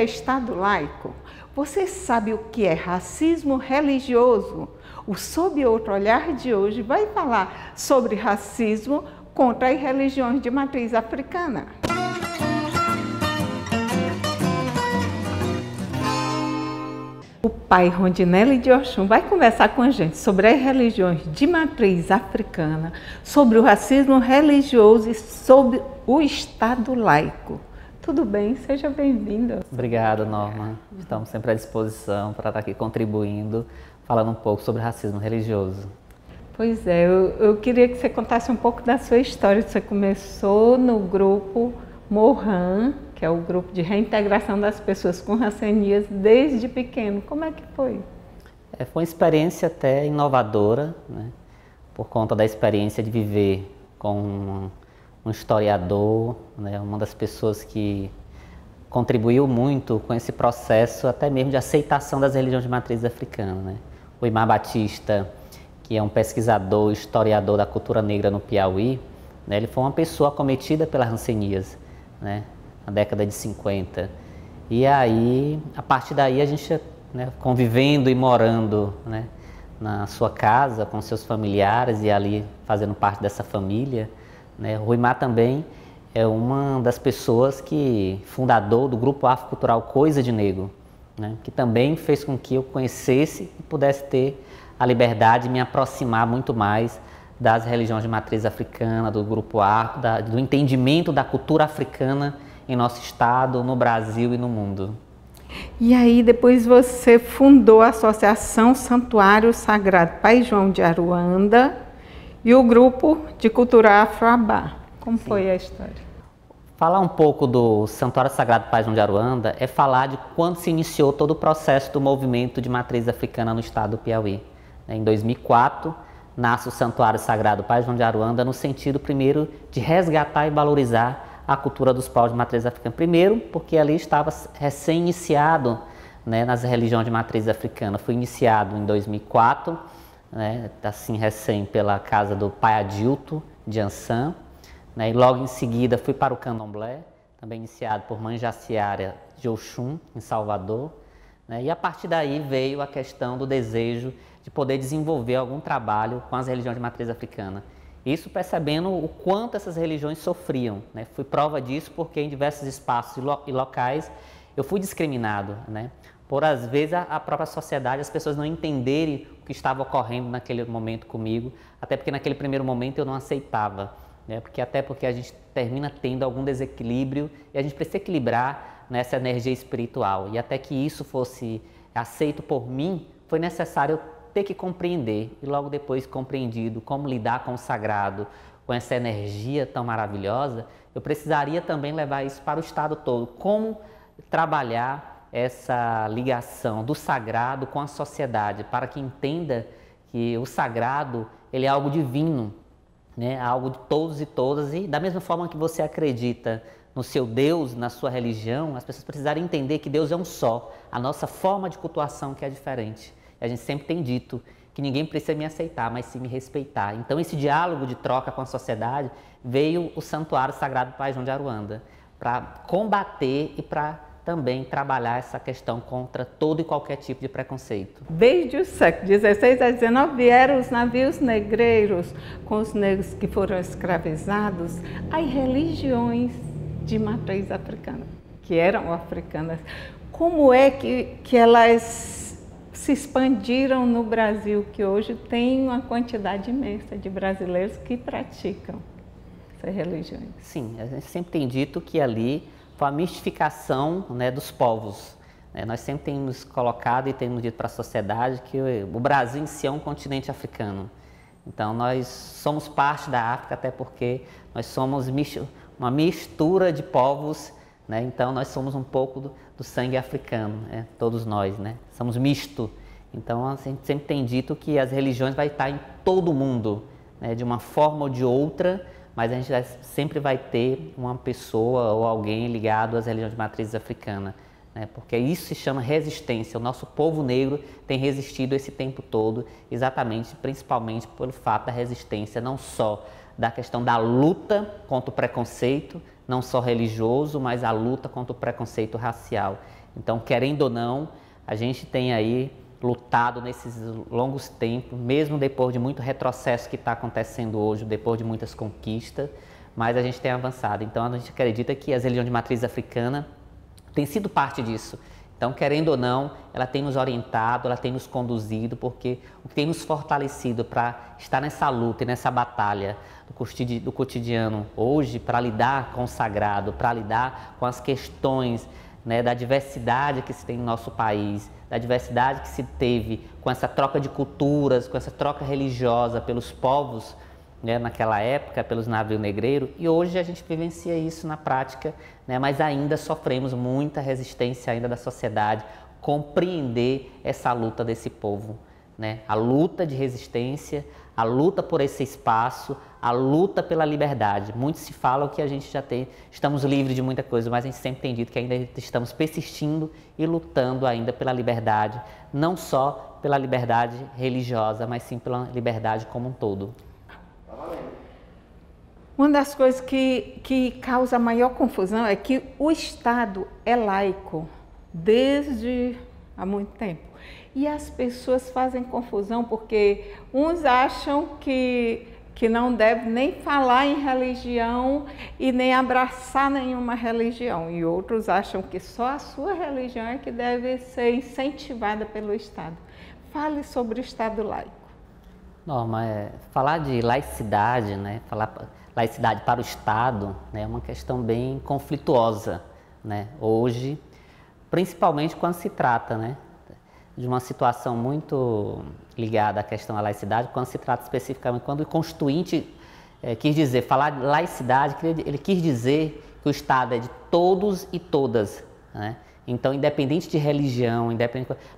é Estado laico? Você sabe o que é racismo religioso? O Sob Outro Olhar de hoje vai falar sobre racismo contra as religiões de matriz africana. O pai Rondinelli de Oxum vai conversar com a gente sobre as religiões de matriz africana, sobre o racismo religioso e sobre o Estado laico. Tudo bem? Seja bem-vindo. Obrigado, Norma. Estamos sempre à disposição para estar aqui contribuindo, falando um pouco sobre racismo religioso. Pois é, eu queria que você contasse um pouco da sua história. Você começou no grupo Mohan, que é o grupo de reintegração das pessoas com rancenias desde pequeno. Como é que foi? Foi uma experiência até inovadora, né? Por conta da experiência de viver com um historiador, né? Uma das pessoas que contribuiu muito com esse processo, até mesmo de aceitação das religiões de matriz africana, né? O Imar Batista, que é um pesquisador, historiador da cultura negra no Piauí, né? Ele foi uma pessoa acometida pela rancenias, né? Na década de 50. E aí, a partir daí, a gente, né, convivendo e morando, né, na sua casa, com seus familiares e ali fazendo parte dessa família, né, o Imar também é uma das pessoas que fundador do grupo afrocultural Coisa de Negro, né, que também fez com que eu conhecesse e pudesse ter a liberdade de me aproximar muito mais das religiões de matriz africana, do grupo afro, do entendimento da cultura africana em nosso estado, no Brasil e no mundo. E aí depois você fundou a Associação Santuário Sagrado Pai João de Aruanda e o grupo de cultura Afro-Abá. Como Sim. foi a história? Falar um pouco do Santuário Sagrado Pai João de Aruanda é falar de quando se iniciou todo o processo do movimento de matriz africana no estado do Piauí. Em 2004, nasce o Santuário Sagrado Pai João de Aruanda no sentido, primeiro, de resgatar e valorizar a cultura dos povos de matriz africana. Primeiro, porque ali estava recém-iniciado, né, nas religiões de matriz africana. Foi iniciado em 2004, né, assim recém pela casa do Pai Adilto de Ançã, né, e logo em seguida fui para o Candomblé, também iniciado por Mãe Jaciária de Oxum, em Salvador, né, e a partir daí veio a questão do desejo de poder desenvolver algum trabalho com as religiões de matriz africana. Isso percebendo o quanto essas religiões sofriam, né? Fui prova disso porque em diversos espaços e locais eu fui discriminado, né? Por às vezes a própria sociedade, as pessoas não entenderem o que estava ocorrendo naquele momento comigo, até porque naquele primeiro momento eu não aceitava, né? Até porque a gente termina tendo algum desequilíbrio e a gente precisa equilibrar nessa energia espiritual. E até que isso fosse aceito por mim, foi necessário ter que compreender, e logo depois compreendido como lidar com o sagrado, com essa energia tão maravilhosa, eu precisaria também levar isso para o estado todo, como trabalhar essa ligação do sagrado com a sociedade, para que entenda que o sagrado ele é algo divino, né? Algo de todos e todas, e da mesma forma que você acredita no seu Deus, na sua religião, as pessoas precisarem entender que Deus é um só, a nossa forma de cultuação que é diferente. A gente sempre tem dito que ninguém precisa me aceitar, mas sim me respeitar. Então, esse diálogo de troca com a sociedade veio o Santuário Sagrado Pai João de Aruanda para combater e para também trabalhar essa questão contra todo e qualquer tipo de preconceito. Desde o século XVI a XIX vieram os navios negreiros com os negros que foram escravizados, as religiões de matriz africana, que eram africanas. Como é que elas se expandiram no Brasil, que hoje tem uma quantidade imensa de brasileiros que praticam essas religiões? Sim, a gente sempre tem dito que ali foi a mistificação, né, dos povos. Nós sempre temos colocado e temos dito para a sociedade que o Brasil em si é um continente africano. Então nós somos parte da África, até porque nós somos uma mistura de povos, né? Então nós somos um pouco do sangue africano, né? Todos nós, né? Somos misto. Então a gente sempre tem dito que as religiões vão estar em todo o mundo, né? De uma forma ou de outra, mas a gente sempre vai ter uma pessoa ou alguém ligado às religiões de matriz africana, né? Porque isso se chama resistência. O nosso povo negro tem resistido esse tempo todo, exatamente, principalmente pelo fato da resistência, não só da questão da luta contra o preconceito, não só religioso, mas a luta contra o preconceito racial. Então, querendo ou não, a gente tem aí lutado nesses longos tempos, mesmo depois de muito retrocesso que está acontecendo hoje, depois de muitas conquistas, mas a gente tem avançado. Então, a gente acredita que as religiões de matriz africana têm sido parte disso. Então, querendo ou não, ela tem nos orientado, ela tem nos conduzido, porque o que tem nos fortalecido para estar nessa luta e nessa batalha do cotidiano hoje, para lidar com o sagrado, para lidar com as questões, né, da diversidade que se tem no nosso país, da diversidade que se teve com essa troca de culturas, com essa troca religiosa pelos povos, né, naquela época, pelos navios negreiros, e hoje a gente vivencia isso na prática, né, mas ainda sofremos muita resistência ainda da sociedade, compreender essa luta desse povo, né, a luta de resistência, a luta por esse espaço, a luta pela liberdade. Muitos se falam que a gente já estamos livres de muita coisa, mas a gente sempre tem dito que ainda estamos persistindo e lutando ainda pela liberdade, não só pela liberdade religiosa, mas sim pela liberdade como um todo. Uma das coisas que causa maior confusão é que o Estado é laico desde há muito tempo. E as pessoas fazem confusão porque uns acham que não deve nem falar em religião e nem abraçar nenhuma religião. E outros acham que só a sua religião é que deve ser incentivada pelo Estado. Fale sobre o Estado laico. Norma, falar de laicidade, né, falar laicidade para o Estado, né, é uma questão bem conflituosa, né, hoje, principalmente quando se trata, né, de uma situação muito ligada à questão da laicidade, quando se trata especificamente, quando o Constituinte quis dizer, falar de laicidade, ele quis dizer que o Estado é de todos e todas, né, então independente de religião,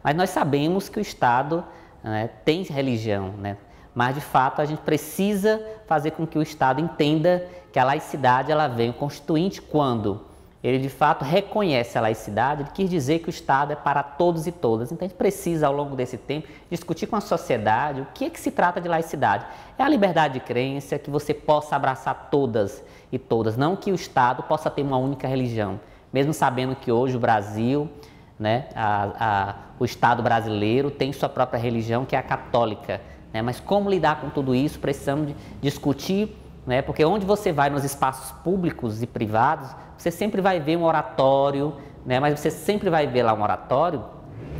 mas nós sabemos que o Estado, né, tem religião, né, mas de fato a gente precisa fazer com que o Estado entenda que a laicidade ela vem, o Constituinte quando ele de fato reconhece a laicidade, ele quis dizer que o Estado é para todos e todas. Então a gente precisa ao longo desse tempo discutir com a sociedade o que se trata de laicidade. É a liberdade de crença, que você possa abraçar todas e todas, não que o Estado possa ter uma única religião, mesmo sabendo que hoje o Brasil, né, o Estado brasileiro tem sua própria religião que é a católica. Mas como lidar com tudo isso, precisamos discutir, né? Porque onde você vai nos espaços públicos e privados, você sempre vai ver um oratório, né? Mas você sempre vai ver lá um oratório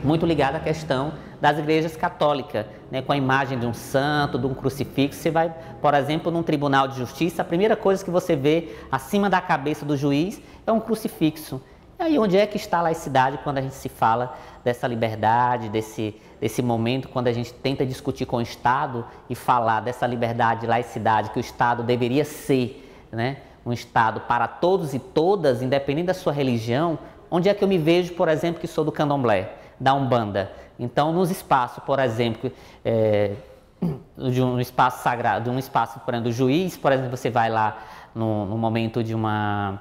muito ligado à questão das igrejas católicas, né? Com a imagem de um santo, de um crucifixo. Você vai, por exemplo, num tribunal de justiça, a primeira coisa que você vê acima da cabeça do juiz é um crucifixo. E aí onde é que está a laicidade quando a gente se fala dessa liberdade, desse momento quando a gente tenta discutir com o Estado e falar dessa liberdade, laicidade, que o Estado deveria ser, né, um Estado para todos e todas, independente da sua religião, onde é que eu me vejo, por exemplo, que sou do candomblé, da Umbanda. Então, nos espaços, por exemplo, de um espaço sagrado, de um espaço, por exemplo, do juiz, por exemplo, você vai lá no momento de uma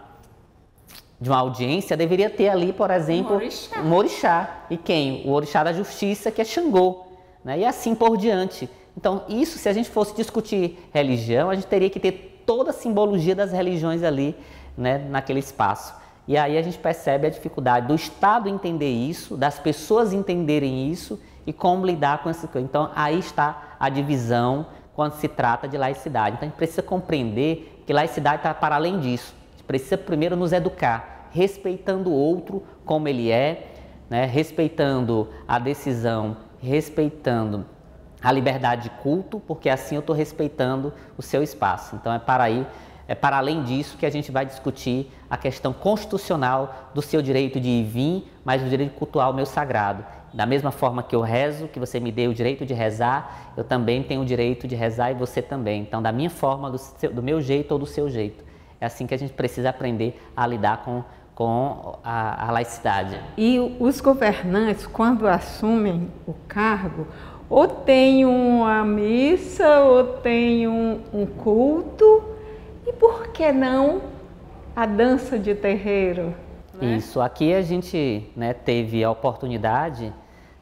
audiência, deveria ter ali, por exemplo, um orixá. E quem? O orixá da justiça, que é Xangô, né? E assim por diante. Então, isso, se a gente fosse discutir religião, a gente teria que ter toda a simbologia das religiões ali, né, naquele espaço. E aí a gente percebe a dificuldade do Estado entender isso, das pessoas entenderem isso e como lidar com essa coisa. Então, aí está a divisão quando se trata de laicidade. Então, a gente precisa compreender que laicidade está para além disso. A gente precisa primeiro nos educar, respeitando o outro como ele é, né? Respeitando a decisão, respeitando a liberdade de culto, porque assim eu estou respeitando o seu espaço. Então é para além disso que a gente vai discutir a questão constitucional do seu direito de ir e vir, mas o direito de cultuar o meu sagrado. Da mesma forma que eu rezo, que você me dê o direito de rezar, eu também tenho o direito de rezar e você também. Então da minha forma, do meu jeito ou do seu jeito. É assim que a gente precisa aprender a lidar com a laicidade. E os governantes, quando assumem o cargo, ou tem uma missa, ou tem um culto, e por que não a dança de terreiro? Né? Isso, aqui a gente, né, teve a oportunidade,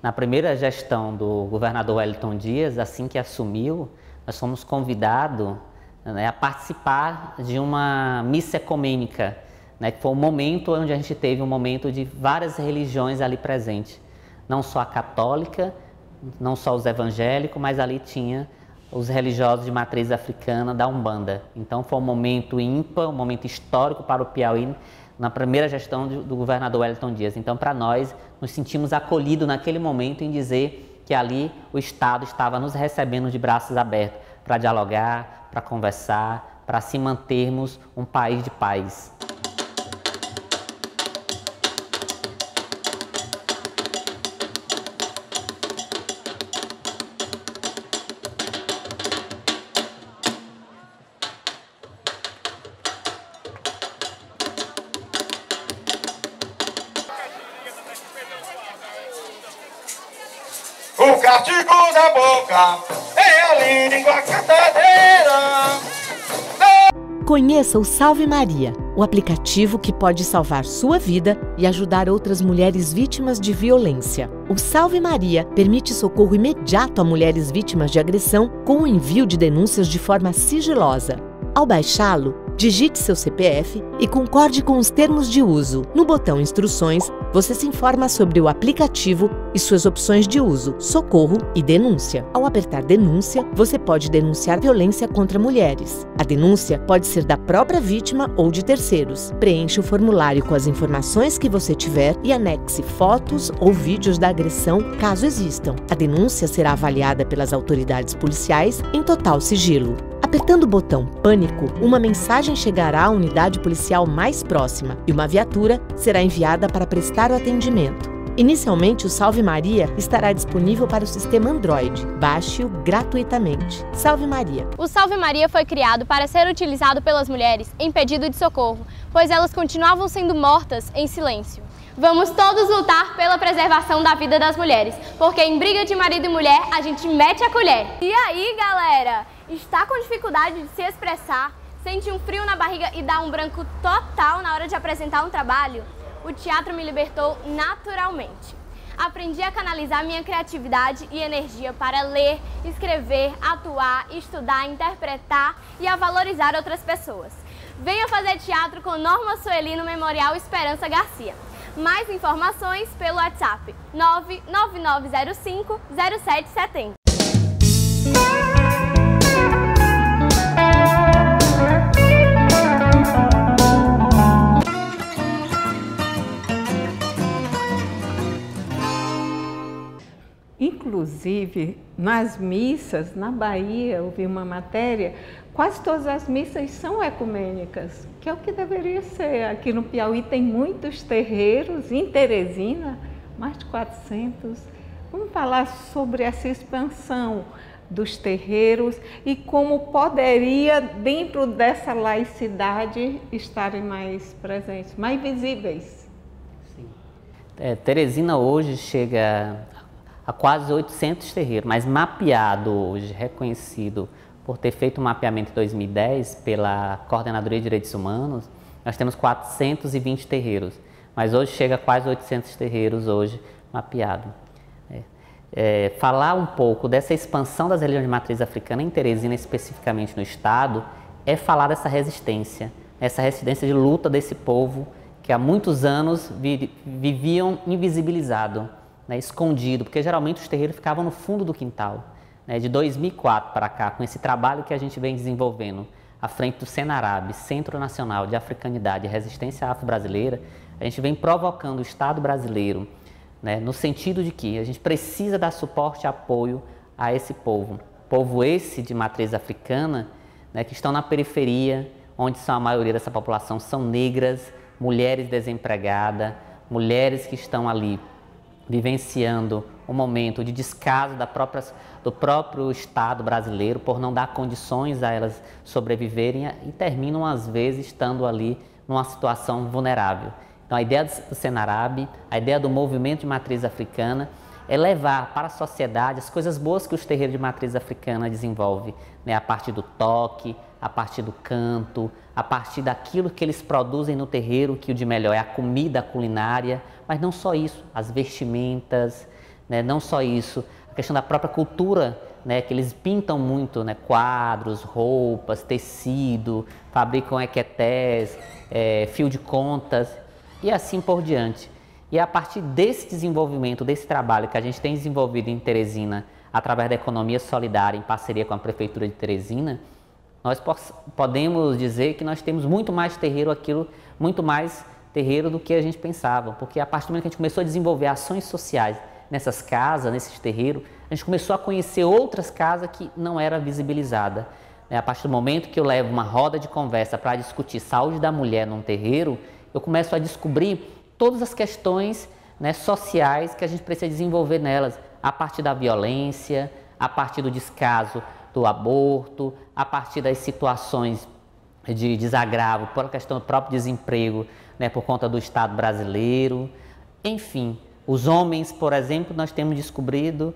na primeira gestão do governador Wellington Dias, assim que assumiu, nós fomos convidados, né, a participar de uma missa ecumênica, né, que foi um momento onde a gente teve um momento de várias religiões ali presentes. Não só a católica, não só os evangélicos, mas ali tinha os religiosos de matriz africana da Umbanda. Então foi um momento ímpar, um momento histórico para o Piauí, na primeira gestão do governador Wellington Dias. Então, para nós, nos sentimos acolhidos naquele momento em dizer que ali o Estado estava nos recebendo de braços abertos para dialogar, para conversar, para assim mantermos um país de paz. O castigo da boca é a língua cantadeira. Conheça o Salve Maria, o aplicativo que pode salvar sua vida e ajudar outras mulheres vítimas de violência. O Salve Maria permite socorro imediato a mulheres vítimas de agressão com o envio de denúncias de forma sigilosa. Ao baixá-lo, digite seu CPF e concorde com os termos de uso. No botão Instruções, você se informa sobre o aplicativo e suas opções de uso, socorro e denúncia. Ao apertar Denúncia, você pode denunciar violência contra mulheres. A denúncia pode ser da própria vítima ou de terceiros. Preencha o formulário com as informações que você tiver e anexe fotos ou vídeos da agressão, caso existam. A denúncia será avaliada pelas autoridades policiais em total sigilo. Apertando o botão Pânico, uma mensagem chegará à unidade policial mais próxima e uma viatura será enviada para prestar o atendimento. Inicialmente, o Salve Maria estará disponível para o sistema Android. Baixe-o gratuitamente. Salve Maria. O Salve Maria foi criado para ser utilizado pelas mulheres em pedido de socorro, pois elas continuavam sendo mortas em silêncio. Vamos todos lutar pela preservação da vida das mulheres, porque em briga de marido e mulher a gente mete a colher. E aí, galera? Está com dificuldade de se expressar? Sente um frio na barriga e dá um branco total na hora de apresentar um trabalho? O teatro me libertou naturalmente. Aprendi a canalizar minha criatividade e energia para ler, escrever, atuar, estudar, interpretar e a valorizar outras pessoas. Venha fazer teatro com Norma Sueli no Memorial Esperança Garcia. Mais informações pelo WhatsApp 99905 0770. Inclusive, nas missas, na Bahia, eu vi uma matéria, quase todas as missas são ecumênicas, que é o que deveria ser. Aqui no Piauí tem muitos terreiros, em Teresina, mais de 400. Vamos falar sobre essa expansão dos terreiros e como poderia, dentro dessa laicidade, estarem mais presentes, mais visíveis. Sim. Teresina hoje chega a quase 800 terreiros, mas mapeado hoje, reconhecido por ter feito um mapeamento em 2010 pela Coordenadoria de Direitos Humanos, nós temos 420 terreiros, mas hoje chega a quase 800 terreiros hoje mapeado. Falar um pouco dessa expansão das religiões de matriz africana em Teresina, especificamente no estado, é falar dessa resistência, essa resistência de luta desse povo que há muitos anos viviam invisibilizado, né, escondido, porque geralmente os terreiros ficavam no fundo do quintal. Né, de 2004 para cá, com esse trabalho que a gente vem desenvolvendo à frente do Senarab, Centro Nacional de Africanidade e Resistência Afro-Brasileira, a gente vem provocando o Estado brasileiro, né, no sentido de que a gente precisa dar suporte e apoio a esse povo esse de matriz africana, né, que estão na periferia, onde são a maioria dessa população são negras, mulheres desempregadas, mulheres que estão ali vivenciando um momento de descaso do próprio Estado brasileiro por não dar condições a elas sobreviverem e terminam, às vezes, estando ali numa situação vulnerável. Então, a ideia do Senarab, a ideia do movimento de matriz africana é levar para a sociedade as coisas boas que os terreiros de matriz africana desenvolvem, né? A partir do toque, a partir do canto, a partir daquilo que eles produzem no terreiro, que o de melhor é a comida, a culinária, mas não só isso, as vestimentas, né? Não só isso, a questão da própria cultura né, que eles pintam muito, né, quadros, roupas, tecido, fabricam equetés, fio de contas e assim por diante. E a partir desse desenvolvimento, desse trabalho que a gente tem desenvolvido em Teresina, através da economia solidária, em parceria com a Prefeitura de Teresina, nós podemos dizer que nós temos muito mais terreiro do que a gente pensava, porque a partir do momento que a gente começou a desenvolver ações sociais nessas casas, nesses terreiros, a gente começou a conhecer outras casas que não era visibilizada. A partir do momento que eu levo uma roda de conversa para discutir saúde da mulher num terreiro, eu começo a descobrir todas as questões, né, sociais que a gente precisa desenvolver nelas, a partir da violência, a partir do descaso do aborto, a partir das situações de desagravo por questão do próprio desemprego, né, por conta do Estado brasileiro. Enfim, os homens, por exemplo, nós temos descobrido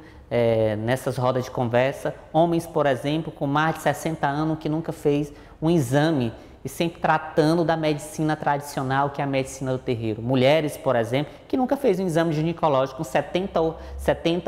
nessas rodas de conversa, homens, por exemplo, com mais de 60 anos que nunca fez um exame e sempre tratando da medicina tradicional, que é a medicina do terreiro. Mulheres, por exemplo, que nunca fez um exame ginecológico com 70 ou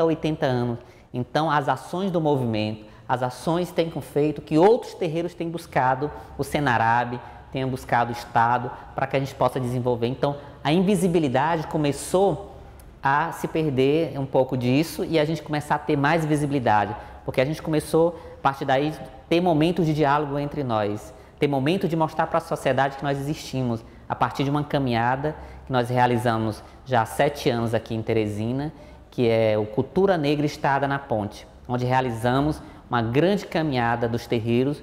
80 anos. Então, as ações do movimento, as ações têm feito que outros terreiros têm buscado, o Senarab tenha buscado o Estado, para que a gente possa desenvolver. Então, a invisibilidade começou a se perder um pouco disso e a gente começar a ter mais visibilidade, porque a gente começou, a partir daí, ter momentos de diálogo entre nós, ter momento de mostrar para a sociedade que nós existimos, a partir de uma caminhada que nós realizamos já há 7 anos aqui em Teresina, que é o Cultura Negra Estada na Ponte, onde realizamos uma grande caminhada dos terreiros,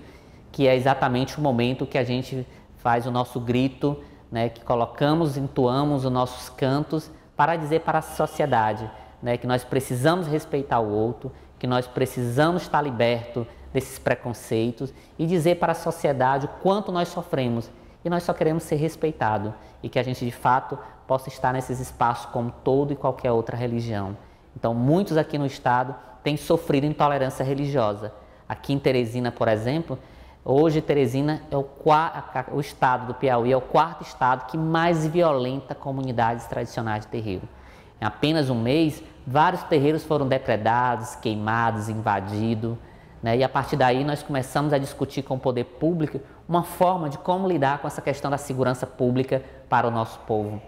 que é exatamente o momento que a gente faz o nosso grito, né, que colocamos, entoamos os nossos cantos para dizer para a sociedade, né, que nós precisamos respeitar o outro, que nós precisamos estar libertos desses preconceitos e dizer para a sociedade o quanto nós sofremos e nós só queremos ser respeitados e que a gente de fato possa estar nesses espaços como todo e qualquer outra religião. Então muitos aqui no estado têm sofrido intolerância religiosa. Aqui em Teresina, por exemplo, hoje Teresina é o estado do Piauí, é o 4º estado que mais violenta comunidades tradicionais de terreiro. Em apenas um mês, vários terreiros foram depredados, queimados, invadidos, né? E a partir daí nós começamos a discutir com o poder público uma forma de como lidar com essa questão da segurança pública para o nosso povo,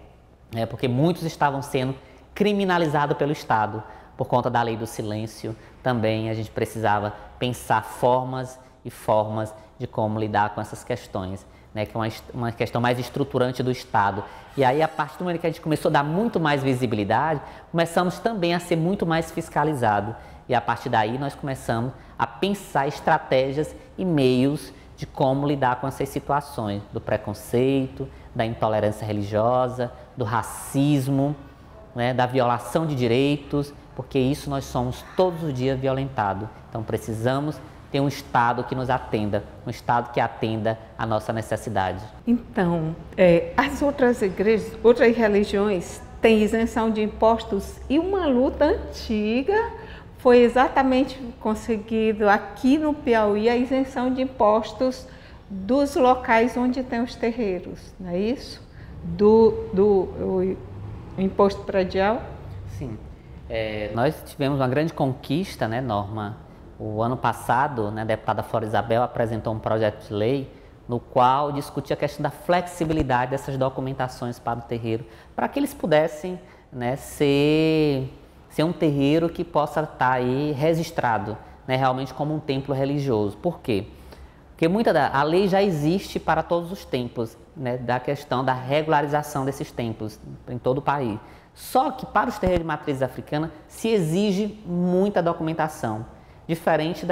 né? Porque muitos estavam sendo criminalizados pelo Estado por conta da lei do silêncio. Também a gente precisava pensar formas e formas de como lidar com essas questões, né? Que é uma questão mais estruturante do Estado. E aí, a partir do momento que a gente começou a dar muito mais visibilidade, começamos também a ser muito mais fiscalizados. E a partir daí nós começamos a pensar estratégias e meios de como lidar com essas situações, do preconceito, da intolerância religiosa, do racismo, né, da violação de direitos, porque isso nós somos todos os dias violentados. Então precisamos ter um Estado que nos atenda, um Estado que atenda a nossa necessidade. Então, as outras igrejas, outras religiões têm isenção de impostos e uma luta antiga foi exatamente conseguido aqui no Piauí a isenção de impostos dos locais onde tem os terreiros, não é isso? Do imposto predial? Sim. Nós tivemos uma grande conquista, né, Norma? O ano passado, né, a deputada Flora Isabel apresentou um projeto de lei no qual discutia a questão da flexibilidade dessas documentações para o terreiro, para que eles pudessem, né, ser um terreiro que possa estar aí registrado, né, realmente como um templo religioso. Por quê? Porque a lei já existe para todos os templos, né, da questão da regularização desses templos em todo o país. Só que para os terreiros de matriz africana se exige muita documentação. Diferente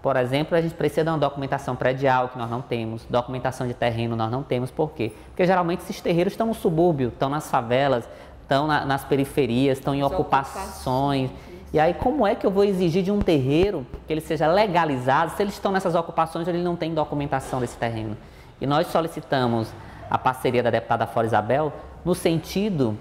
por exemplo, a gente precisa de uma documentação predial, que nós não temos, documentação de terreno nós não temos. Por quê? Porque geralmente esses terreiros estão no subúrbio, estão nas favelas, estão nas periferias, estão em ocupações. E aí como é que eu vou exigir de um terreiro que ele seja legalizado se eles estão nessas ocupações e ele não tem documentação desse terreno? E nós solicitamos a parceria da deputada Flora Isabel no sentido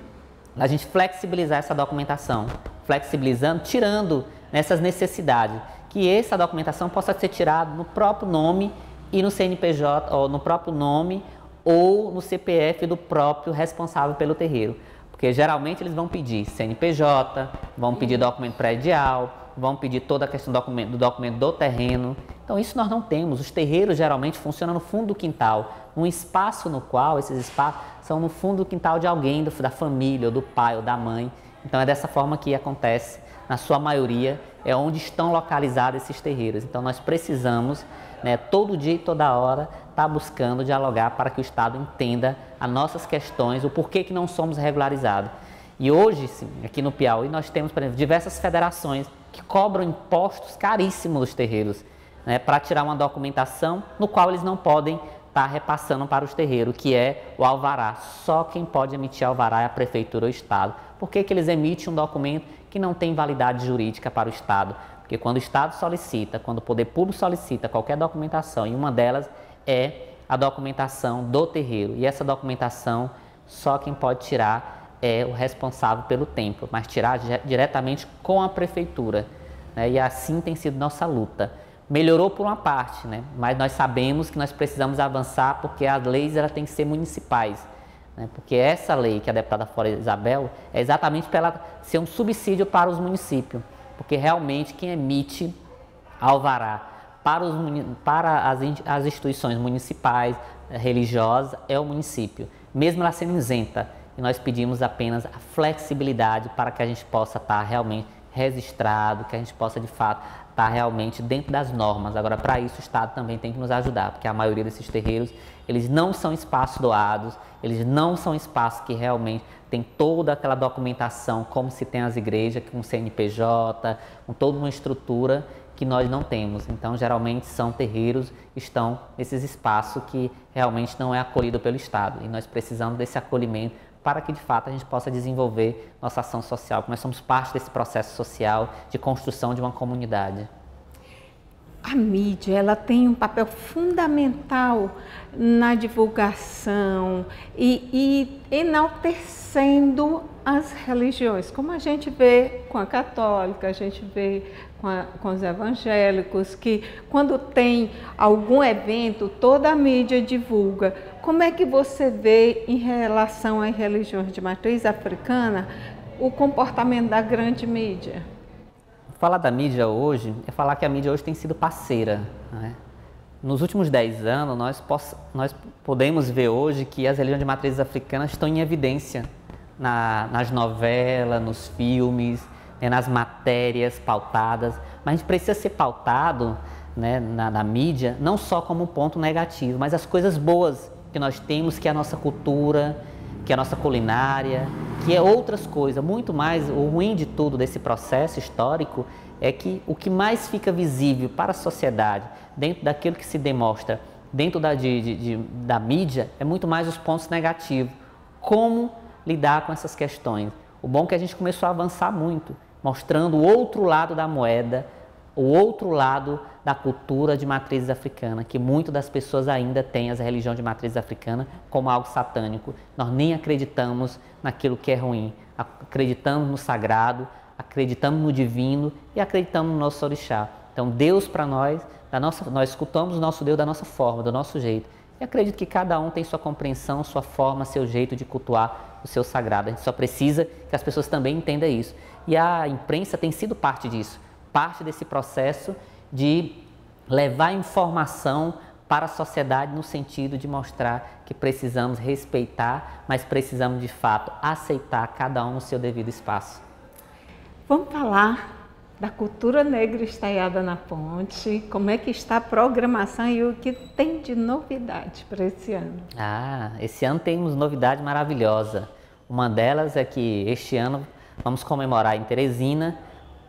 da gente flexibilizar essa documentação, flexibilizando, tirando essas necessidades, que essa documentação possa ser tirada no próprio nome e no CNPJ, ou no próprio nome ou no CPF do próprio responsável pelo terreiro. Porque geralmente eles vão pedir CNPJ, vão pedir documento predial, vão pedir toda a questão do documento do terreno. Então isso nós não temos. Os terreiros geralmente funcionam no fundo do quintal, um espaço no qual esses espaços são no fundo do quintal de alguém, da família, ou do pai, ou da mãe. Então é dessa forma que acontece, na sua maioria, é onde estão localizados esses terreiros. Então nós precisamos, né, todo dia e toda hora, estar buscando dialogar para que o Estado entenda as nossas questões, o porquê que não somos regularizados. E hoje, sim, aqui no Piauí, nós temos, por exemplo, diversas federações que cobram impostos caríssimos dos terreiros, né, para tirar uma documentação no qual eles não podem estar repassando para os terreiros, que é o alvará. Só quem pode emitir alvará é a Prefeitura ou o Estado. Por que que eles emitem um documento que não tem validade jurídica para o Estado? Porque quando o Estado solicita, quando o Poder Público solicita qualquer documentação, e uma delas é a documentação do terreiro, e essa documentação só quem pode tirar é o responsável pelo templo, mas tirar diretamente com a Prefeitura, né? E assim tem sido nossa luta. Melhorou por uma parte, né? Mas nós sabemos que nós precisamos avançar porque as leis têm que ser municipais, né? Porque essa lei que a deputada Flora Isabel é exatamente para ela ser um subsídio para os municípios, porque realmente quem emite alvará para as instituições municipais, religiosas, é o município, mesmo ela sendo isenta. E nós pedimos apenas a flexibilidade para que a gente possa estar realmente registrado, que a gente possa de fato estar realmente dentro das normas. Agora, para isso o Estado também tem que nos ajudar, porque a maioria desses terreiros, eles não são espaços doados, eles não são espaços que realmente tem toda aquela documentação como se tem as igrejas, com CNPJ, com toda uma estrutura que nós não temos. Então, geralmente são terreiros que estão nesses espaços que realmente não é acolhido pelo Estado. E nós precisamos desse acolhimento para que, de fato, a gente possa desenvolver nossa ação social, porque nós somos parte desse processo social de construção de uma comunidade. A mídia, ela tem um papel fundamental na divulgação e enaltecendo as religiões, como a gente vê com a católica, a gente vê com os evangélicos, que quando tem algum evento, toda a mídia divulga. Como é que você vê em relação às religiões de matriz africana o comportamento da grande mídia? Falar da mídia hoje é falar que a mídia hoje tem sido parceira, né? Nos últimos 10 anos, nós podemos ver hoje que as religiões de matrizes africanas estão em evidência nas novelas, nos filmes, né, nas matérias pautadas, mas a gente precisa ser pautado, né, na mídia, não só como um ponto negativo, mas as coisas boas que nós temos, que é a nossa cultura, que é a nossa culinária, que é outras coisas. Muito mais, o ruim de tudo desse processo histórico é que o que mais fica visível para a sociedade, dentro daquilo que se demonstra dentro da mídia, é muito mais os pontos negativos. Como lidar com essas questões? O bom é que a gente começou a avançar muito, mostrando o outro lado da moeda, o outro lado da cultura de matrizes africanas, que muitas das pessoas ainda têm as religiões de matrizes africanas como algo satânico. Nós nem acreditamos naquilo que é ruim, acreditamos no sagrado, acreditamos no divino e acreditamos no nosso orixá. Então Deus para nós, nós escutamos o nosso Deus da nossa forma, do nosso jeito. E acredito que cada um tem sua compreensão, sua forma, seu jeito de cultuar o seu sagrado. A gente só precisa que as pessoas também entendam isso. E a imprensa tem sido parte disso, parte desse processo de levar informação para a sociedade no sentido de mostrar que precisamos respeitar, mas precisamos de fato aceitar cada um no seu devido espaço. Vamos falar da cultura negra estaiada na ponte, como é que está a programação e o que tem de novidade para esse ano? Esse ano temos novidade maravilhosa. Uma delas é que este ano vamos comemorar em Teresina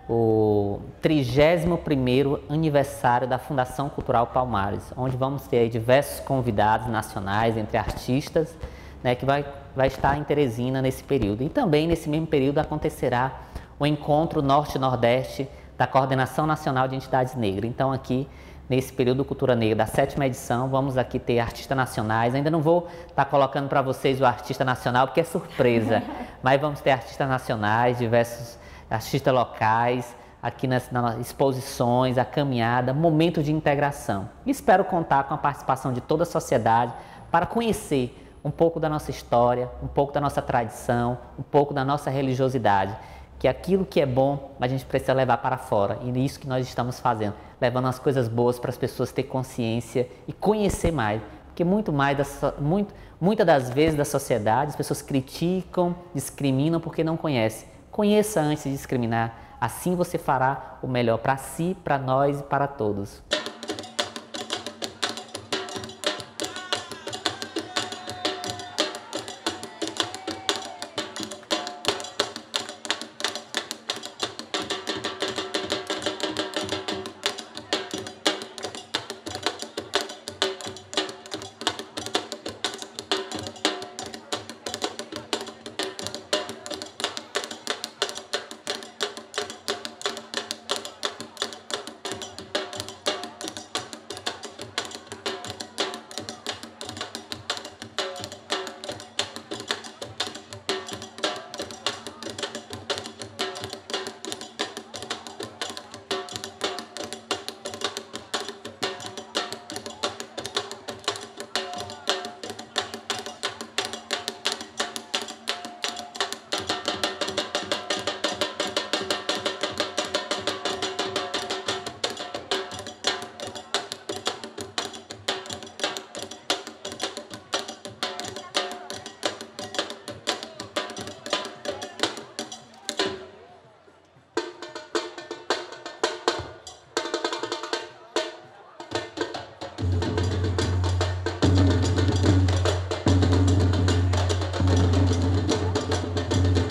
o 31º aniversário da Fundação Cultural Palmares, onde vamos ter diversos convidados nacionais, entre artistas, né, que vai estar em Teresina nesse período. E também nesse mesmo período acontecerá o encontro Norte-Nordeste da Coordenação Nacional de Entidades Negras. Então aqui, nesse período Cultura Negra da 7ª edição, vamos aqui ter artistas nacionais. Ainda não vou estar colocando para vocês o artista nacional, porque é surpresa, mas vamos ter artistas nacionais, diversos artistas locais, aqui nas exposições, a caminhada, momento de integração. E espero contar com a participação de toda a sociedade para conhecer um pouco da nossa história, um pouco da nossa tradição, um pouco da nossa religiosidade. que aquilo que é bom a gente precisa levar para fora, e é isso que nós estamos fazendo, levando as coisas boas para as pessoas ter consciência e conhecer mais, porque muitas das vezes da sociedade as pessoas criticam, discriminam porque não conhecem. Conheça antes de discriminar, assim você fará o melhor para si, para nós e para todos.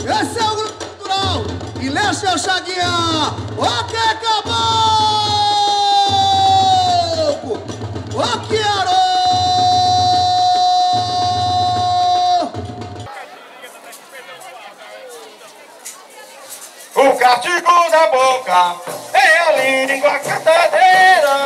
Esse é o Grupo Cultural Ilhéu Chaguinha, o que caboclo, o que arou. O castigo da boca é a língua cantadeira.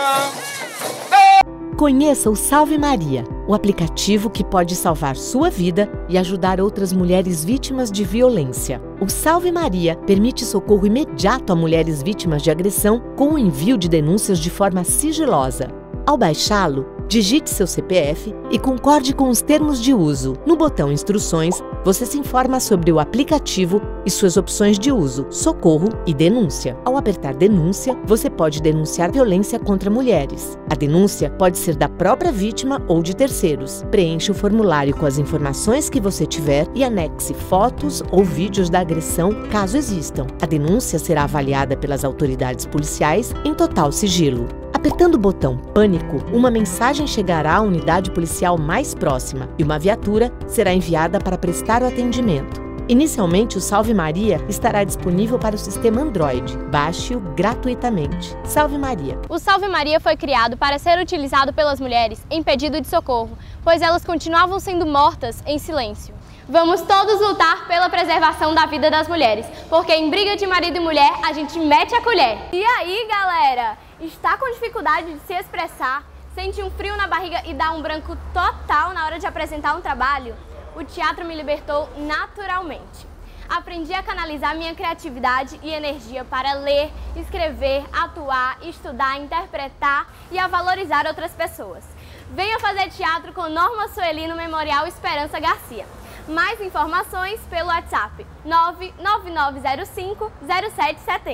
Conheça o Salve Maria, o aplicativo que pode salvar sua vida e ajudar outras mulheres vítimas de violência. O Salve Maria permite socorro imediato a mulheres vítimas de agressão com o envio de denúncias de forma sigilosa. Ao baixá-lo, digite seu CPF e concorde com os termos de uso. No botão Instruções, você se informa sobre o aplicativo e suas opções de uso, socorro e denúncia. Ao apertar Denúncia, você pode denunciar violência contra mulheres. A denúncia pode ser da própria vítima ou de terceiros. Preencha o formulário com as informações que você tiver e anexe fotos ou vídeos da agressão, caso existam. A denúncia será avaliada pelas autoridades policiais em total sigilo. Apertando o botão Pânico, uma mensagem chegará à unidade policial mais próxima e uma viatura será enviada para prestar o atendimento. Inicialmente, o Salve Maria estará disponível para o sistema Android. Baixe-o gratuitamente. Salve Maria! O Salve Maria foi criado para ser utilizado pelas mulheres em pedido de socorro, pois elas continuavam sendo mortas em silêncio. Vamos todos lutar pela preservação da vida das mulheres, porque em briga de marido e mulher a gente mete a colher. E aí, galera? Está com dificuldade de se expressar? Sente um frio na barriga e dá um branco total na hora de apresentar um trabalho? O teatro me libertou naturalmente. Aprendi a canalizar minha criatividade e energia para ler, escrever, atuar, estudar, interpretar e a valorizar outras pessoas. Venha fazer teatro com Norma Sueli no Memorial Esperança Garcia. Mais informações pelo WhatsApp 99905 0770.